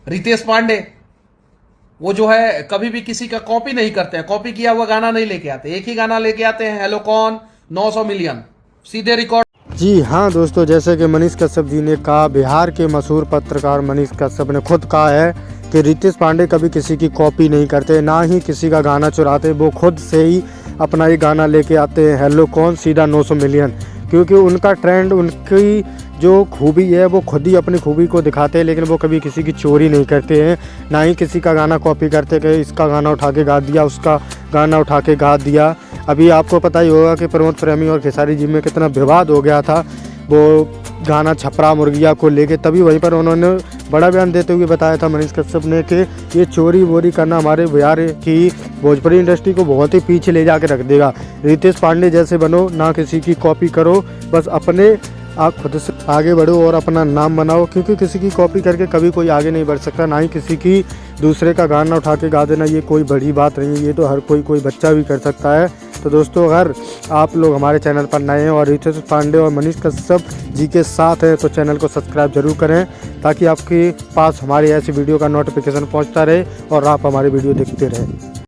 रितेश पांडे वो जो है कभी भी किसी का कॉपी नहीं करते हैं, कॉपी किया हुआ गाना नहीं लेके आते, एक ही गाना लेके आते हैं, हेलो कौन, 900 मिलियन सीधे रिकॉर्ड। जी हाँ दोस्तों, जैसे कि मनीष कश्यप जी ने कहा, बिहार के मशहूर पत्रकार मनीष कश्यप ने खुद कहा है कि रितेश पांडे कभी किसी की कॉपी नहीं करते, ना ही किसी का गाना चुराते, वो खुद से ही अपना ही गाना लेके आते हैं, हेलो कौन सीधा 900 मिलियन। क्योंकि उनका ट्रेंड, उनकी जो खूबी है वो खुद ही अपनी खूबी को दिखाते हैं, लेकिन वो कभी किसी की चोरी नहीं करते हैं, ना ही किसी का गाना कॉपी करते कि इसका गाना उठा के गा दिया, उसका गाना उठा के गा दिया। अभी आपको पता ही होगा कि प्रमोद प्रेमी और खेसारी जी में कितना विवाद हो गया था वो गाना छपरा मुर्गिया को लेके। तभी वहीं पर उन्होंने बड़ा बयान देते हुए बताया था मनीष कश्यप ने कि ये चोरी वोरी करना हमारे बिहार की भोजपुरी इंडस्ट्री को बहुत ही पीछे ले जाके रख देगा। रितेश पांडे जैसे बनो, ना किसी की कॉपी करो, बस अपने आप खुद से आगे बढ़ो और अपना नाम बनाओ, क्योंकि किसी की कॉपी करके कभी कोई आगे नहीं बढ़ सकता, ना ही किसी की दूसरे का गाना उठा के गा देना ये कोई बड़ी बात नहीं है, ये तो हर कोई बच्चा भी कर सकता है। तो दोस्तों, अगर आप लोग हमारे चैनल पर नए हैं और रितेश पांडे और मनीष कश्यप जी के साथ हैं तो चैनल को सब्सक्राइब जरूर करें, ताकि आपके पास हमारी ऐसी वीडियो का नोटिफिकेशन पहुंचता रहे और आप हमारी वीडियो देखते रहें।